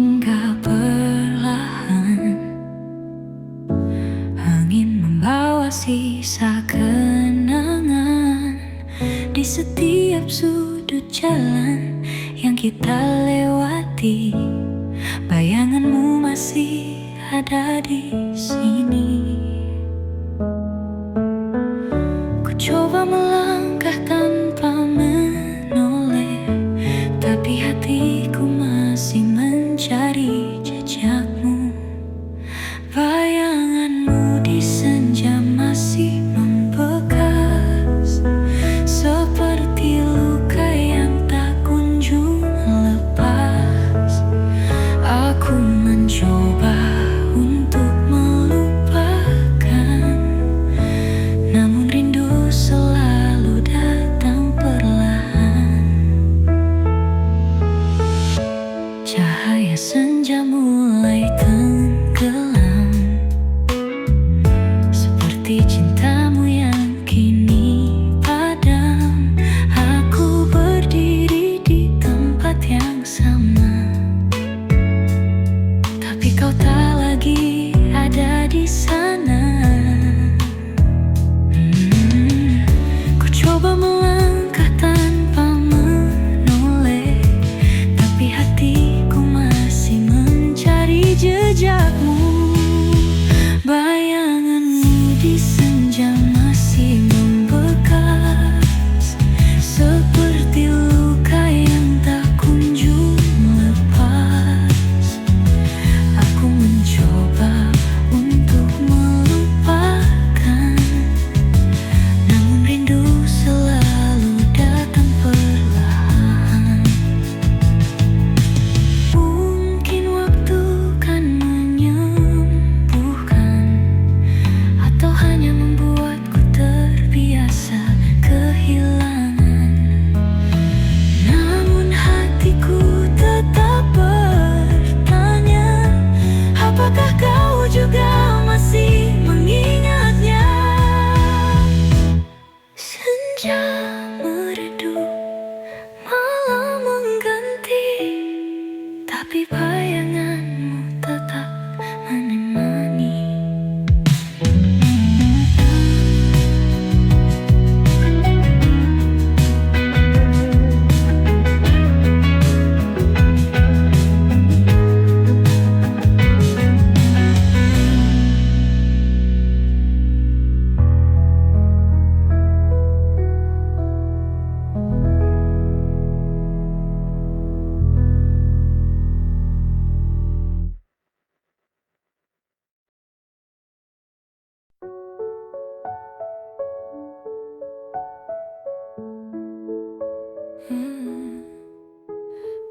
singgah perlahan. Angin membawa sisa kenangan di setiap sudut jalan yang kita lewati. Bayanganmu masih ada di sini. Ku coba melangkah tanpa menoleh, tapi hatiku masih mencari jejakmu. Bayanganmu di senja masih membekas, seperti luka yang tak kunjung lepas. Aku mencoba untuk melupakan, namun rindu selalu datang perlahan. Cahaya senja mulai tenggelam, seperti cintamu yang kini padam. Aku berdiri di tempat yang sama, tapi kau tak lagi ada di sana. Ku coba melangkah tanpa menoleh, tapi hatiku masih mencari jejakmu. Bayanganmu di senja masih membekas, seperti luka yang tak kunjung lepas. Aku mencoba untuk melupakan, namun rindu selalu datang perlahan. Mungkin waktu kan menyembuhkan, atau hanya membuatku terbiasa kehilangan. Namun hatiku tetap bertanya, apakah kau juga masih mengingatnya? Senja meredup, malam mengganti, tapi bayanganmu tetap menemani.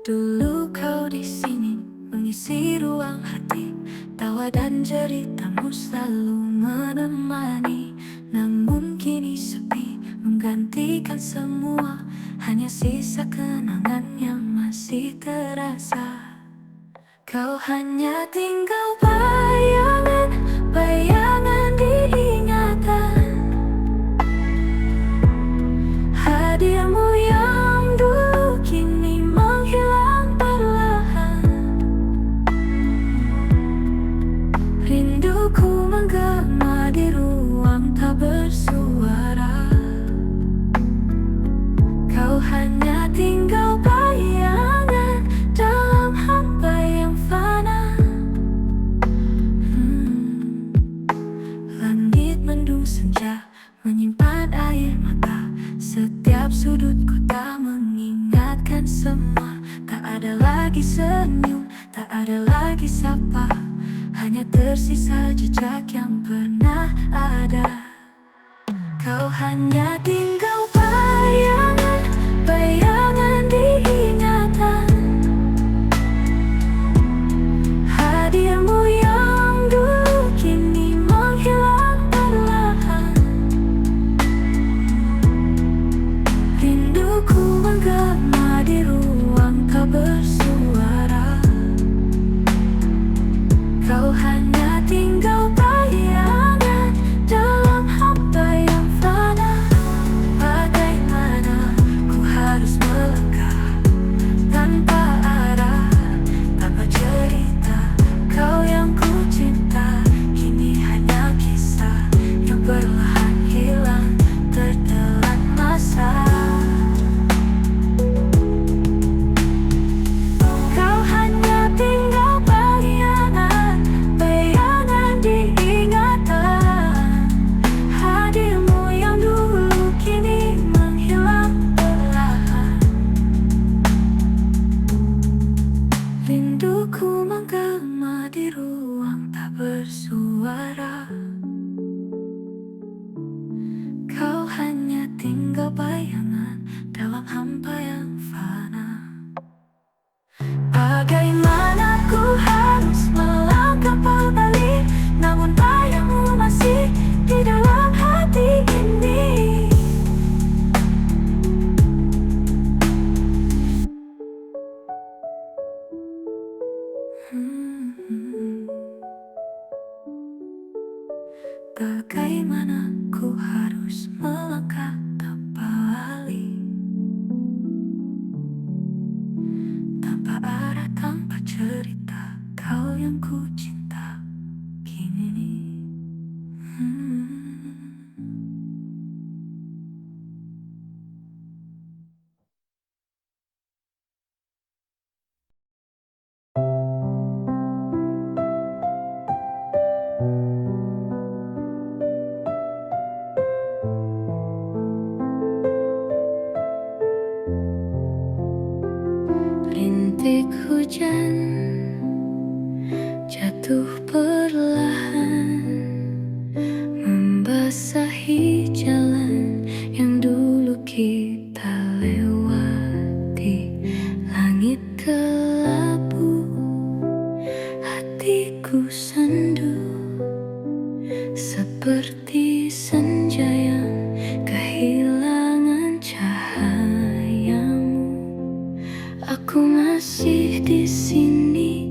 Dulu kau di sini mengisi ruang hati, tawa dan ceritamu selalu menemani. Namun kini sepi menggantikan semua, hanya sisa kenangan yang masih terasa. Kau hanya tinggal bayangan, bayangan di ingatan. Hadirmu yang dulu kini menghilang perlahan. Rinduku menggema di ruang tak bersuara. Kau hanya tinggal bayangan dalam hampa yang fana. Langit mendung senja menyimpan air mata. Setiap sudut kota mengingatkan semua. Tak ada lagi senyum, tak ada lagi sapa, hanya tersisa jejak yang pernah ada. Kau hanya tinggal bayangan, bayangan di ingatan. Hadirmu yang dulu kini menghilang perlahan. Rinduku menggema di ruang tak bersuara. Kau hanya tinggal bayangan dalam hampa yang fana. Aku menggema di ruang tak bersuara. Kau hanya tinggal bayangan dalam hampa yang fana. Bagaimana ku harus melangkah berbalik, namun bayangmu masih di dalam hati ini. Bagaimana ku harus melangkah tanpa alih, tanpa arah, tanpa cerita. Kau yang ku cinta kini. Rintik hujan jatuh perlahan, membasahi jalan yang dulu kita lewati. Langit kelabu, hatiku sendu, seperti senja yang kehilangan cahayamu. Aku masih di sini,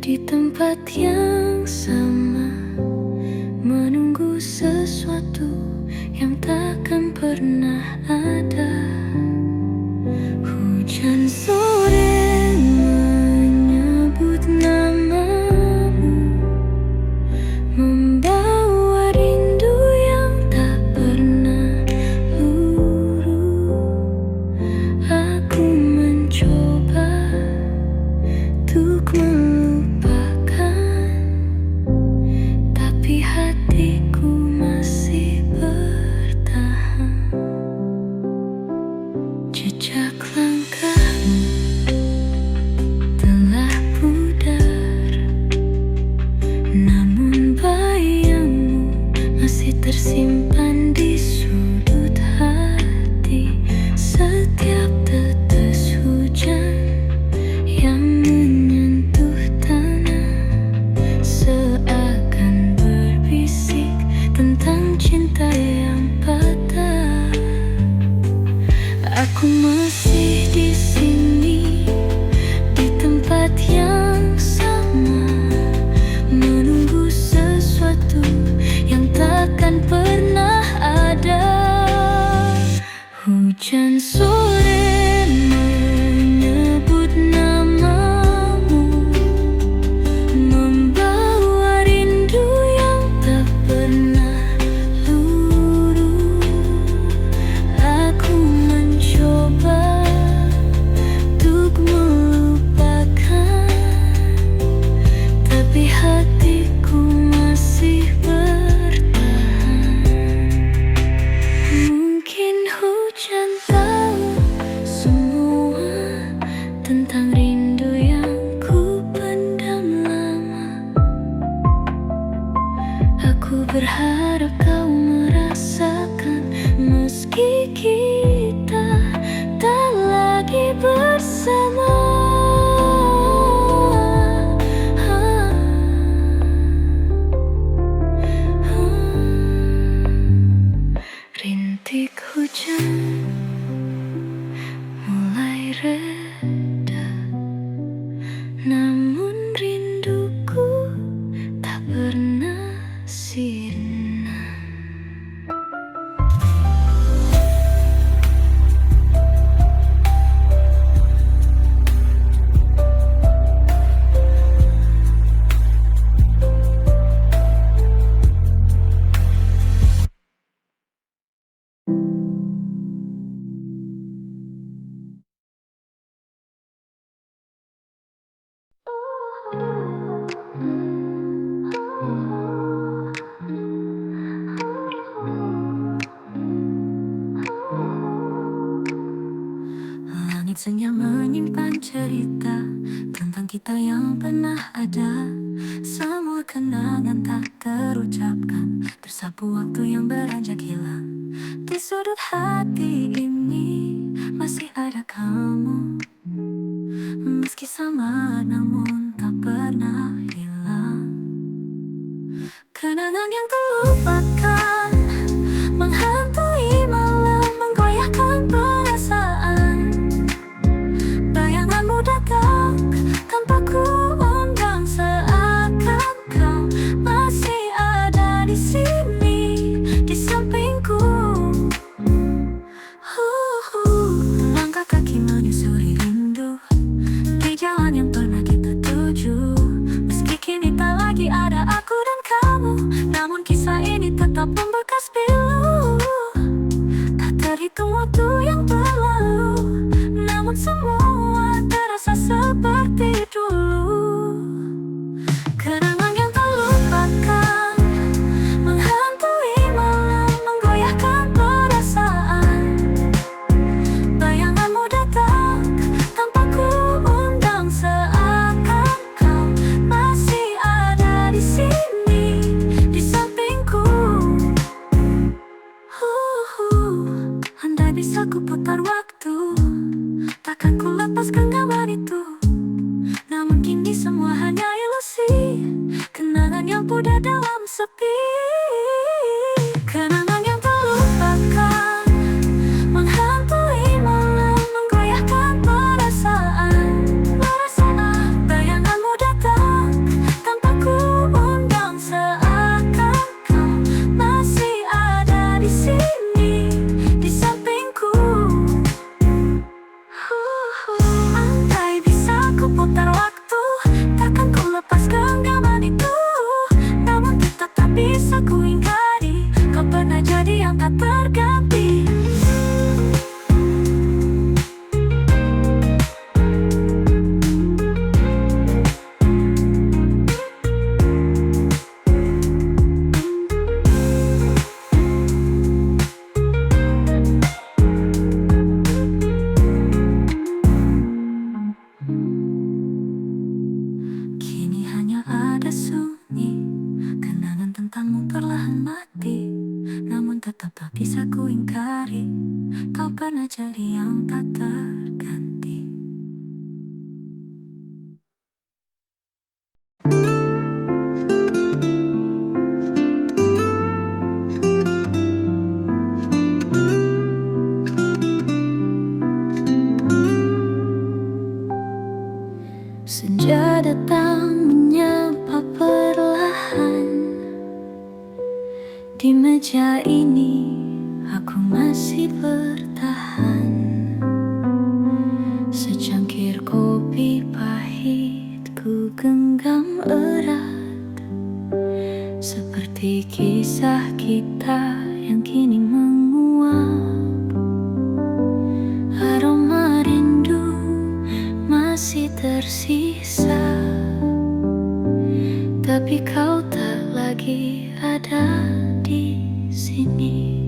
di tempat yang sama, menunggu sesuatu yang takkan pernah ada. Hujan sore menyebut namamu, membawa rindu yang tak pernah luruh. Aku mencoba untuk melupakan, tapi hatiku masih bertahan. kita yang pernah ada. Semua kenangan tak terucapkan, tersapu waktu yang beranjak hilang. Di sudut hati ini masih ada kamu, meski sama namun tak pernah hilang. Kenangan yang terlupakan menghantui malam, menggoyahkan perasaan. Bayanganmu datang tanpa ku undang, seakan kau masih ada di sini, di sampingku. Langkah kaki menyusuri rindu di jalan yang pernah kita tuju. Meski kini tak lagi ada aku dan kamu, namun kisah ini tetap membekas pilu. Tak terhitung waktu yang berlalu, namun semua terasa seperti dulu. Kenangan yang terlupakan menghantui malam, menggoyahkan perasaan. Bayanganmu datang tanpa ku undang, seakan kau masih ada di sini, di sampingku. Andai bisa ku putar waktu, takkan ku lepaskan gambar itu. Namun kini semua hanya ilusi, kenangan yang pudar dalam sepi. Kenangan yang terlupakan menghantui malam, menggoyahkan perasaan. Bayanganmu datang tanpa ku undang, seakan kau masih ada di sini, di sampingku. Andai bisa ku putar waktu, takkan ku lepas genggaman itu. Namun tetap tak bisa ku ingkari, kau pernah jadi yang tak terganti. Kini hanya ada sunyi, kenangan tentangmu perlahan mati. Namun tetap tak bisa ku ingkari, kau pernah jadi yang tak terganti. Senja datang menyapa perlahan. Di meja ini aku masih bertahan. Secangkir kopi pahit ku genggam erat, seperti kisah kita yang kini menguap. Aroma rindu masih tersisa, tapi kau tak lagi ada di sini.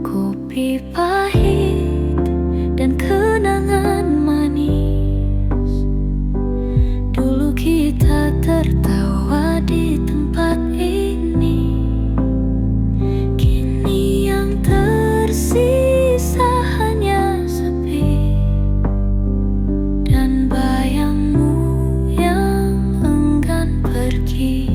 Kopi pahit dan kenangan manis, dulu kita tertawa di tempat ini. Kini yang tersisa hanya sepi dan bayangmu yang enggan pergi.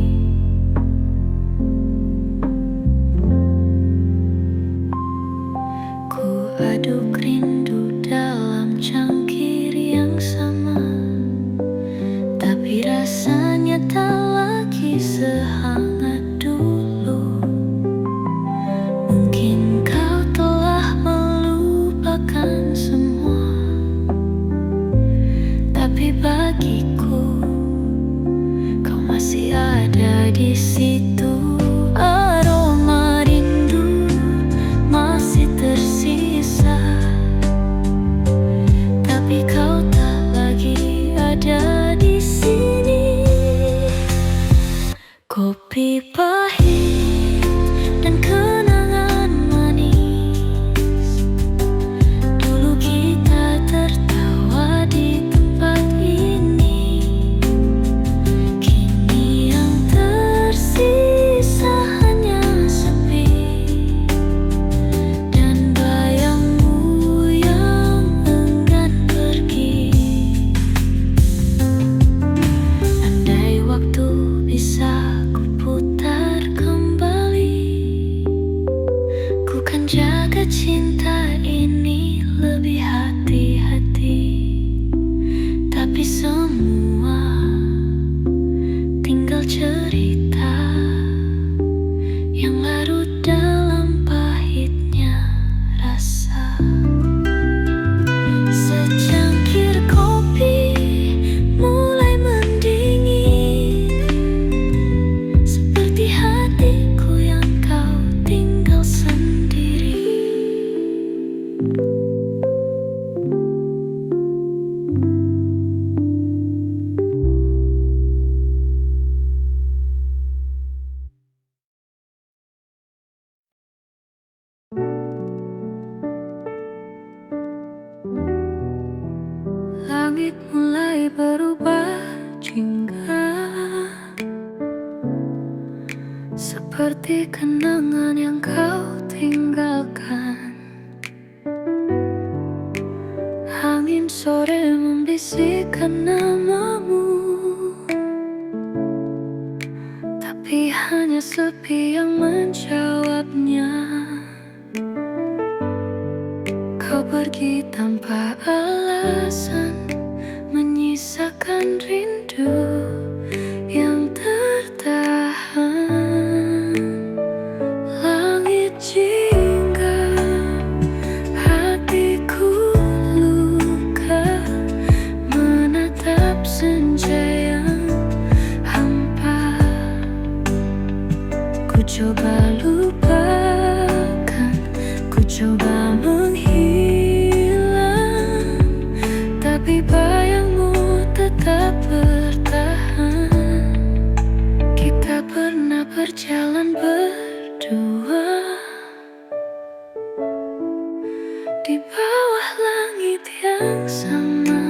seperti kenangan yang kau tinggalkan. Angin sore membisikkan namamu, tapi hanya sepi yang menjawabnya. Kau pergi tanpa alasan, menyisakan rindu yang tertahan. Langit jingga, hatiku luka, menatap senja yang hampa. Ku coba lupakan, ku coba menghilang, tapi bayangmu tetap bertahan. Kita pernah berjalan berdua di bawah langit yang sama.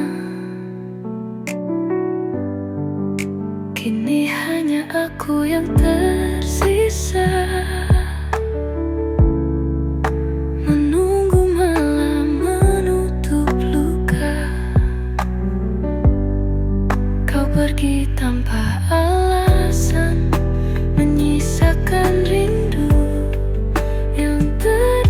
Kini hanya aku yang tersisa, menunggu malam menutup luka. Kau pergi tanpa alasan, menyisakan rindu yang tertahan.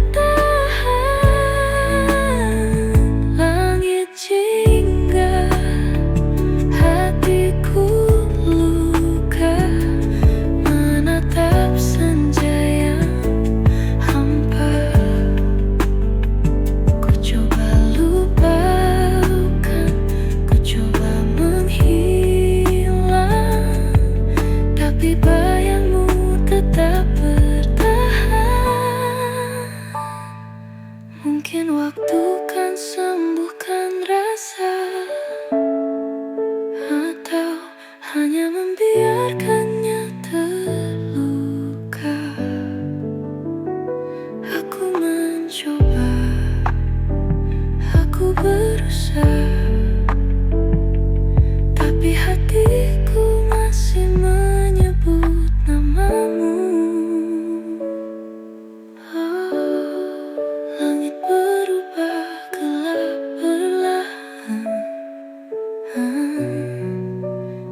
Langit jingga, hatiku luka, menatap senja yang hampa. Ku coba lupakan, ku coba menghilang, tapi bayangmu tetap bertahan. Mungkin waktu kan sembuhkan rasa, atau hanya membiarkannya terluka. Aku mencoba, aku berusaha, tapi hatiku masih menyebut namamu. Oh, langit berubah gelap perlahan,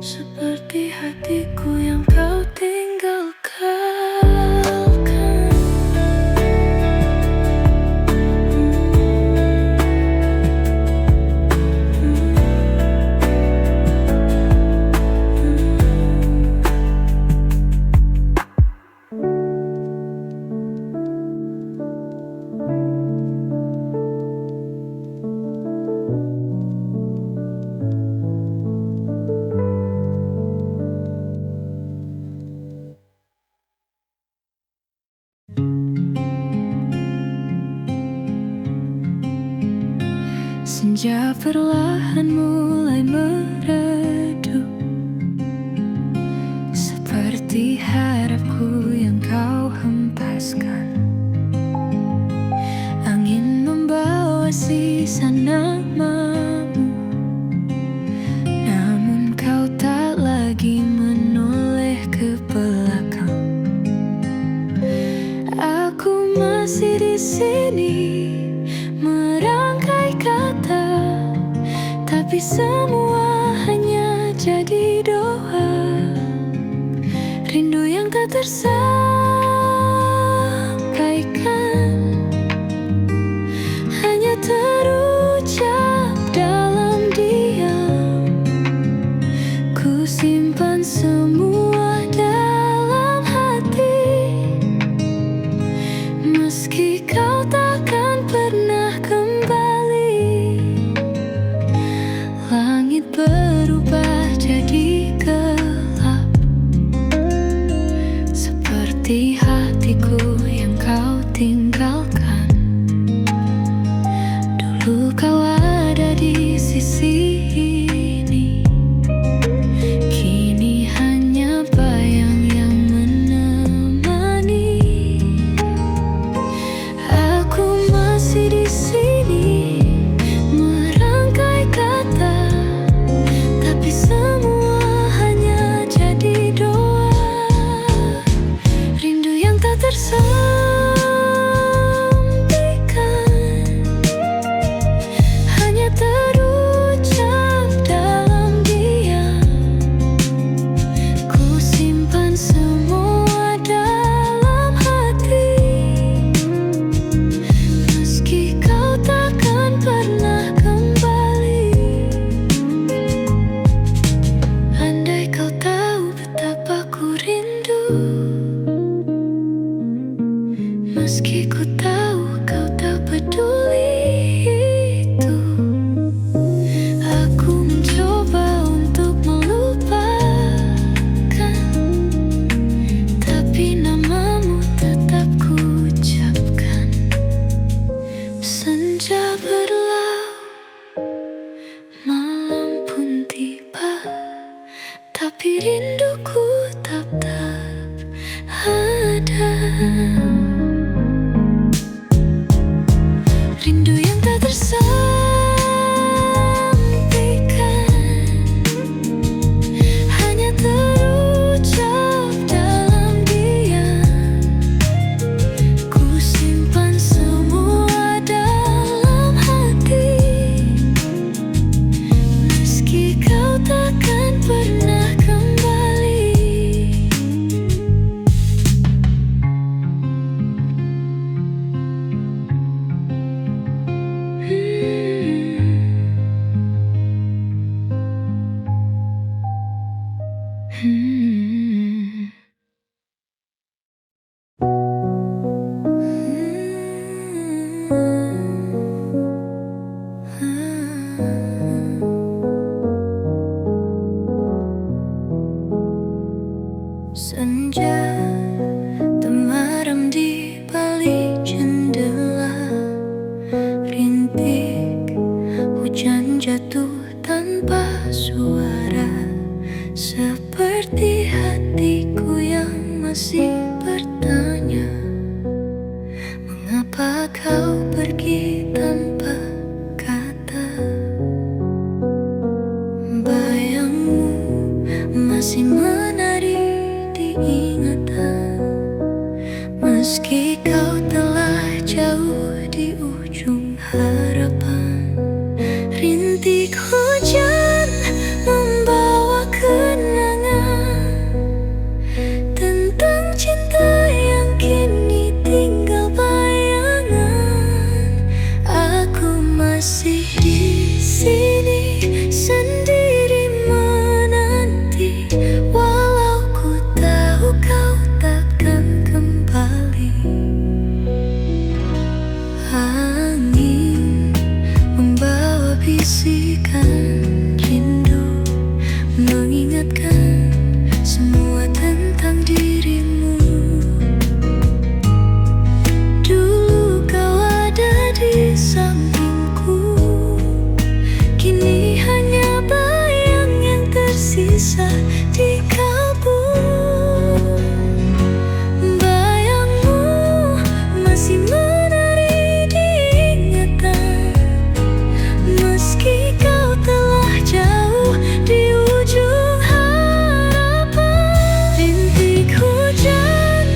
seperti hatiku yang kau tinggalkan. Senja perlahan mulai meredup, seperti harapku yang kau hempaskan. Angin membawa sisa namamu, namun kau tak lagi menoleh ke belakang. Aku masih di sini merangkai kata, tapi semua hanya jadi doa. Rindu yang tak tersampaikan, hanya terucap dalam diam. Ku simpan semua dalam hati, meski kau takkan pernah kembali. Langit berubah jadi gelap, seperti hatiku yang kau tinggalkan. Dulu kau ada di sisi ini, kini hanya tapi rinduku tetap ada. Rindu yang tak tersampaikan, hanya terucap dalam diam. Ku simpan semua dalam hati, meski kau takkan pernah kembali. Senja temaram di balik jendela, rintik hujan jatuh tanpa suara, seperti hatiku yang masih bertanya, mengapa kau pergi tanpa kata. Bayangmu masih menari di ingatan, meski kau telah jauh di ujung harapan. Rintik hujan membawa kenangan tentang cinta yang kini tinggal bayangan. Aku masih di sini sendiri menanti, walau ku tahu kau takkan kembali. Angin membawa bisikan rindu, mengingatkan semua tentang dirimu. Dulu kau ada di sampingku, kini hanya bayang yang tersisa di kalbu. Bayangmu masih menari di ingatan, meski kau telah jauh di ujung harapan. Rintik hujan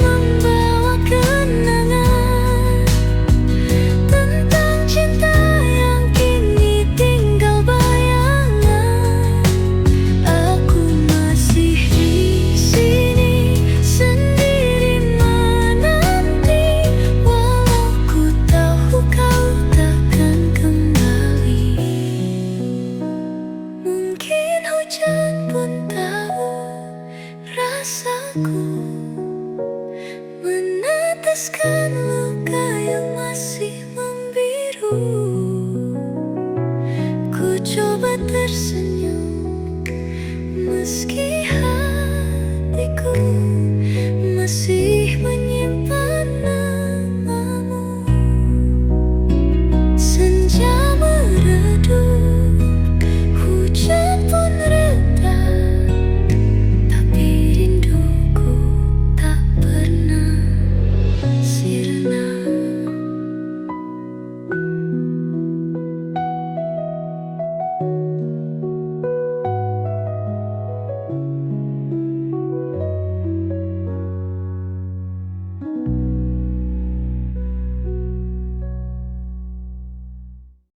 membawa kenangan tentang cinta yang kini tinggal bayangan. Aku masih di sini sendiri menanti, walau ku tahu kau takkan kembali. Mungkin hujan pun tahu rasaku, meneteskan luka yang masih membiru. Ku coba tersenyum meski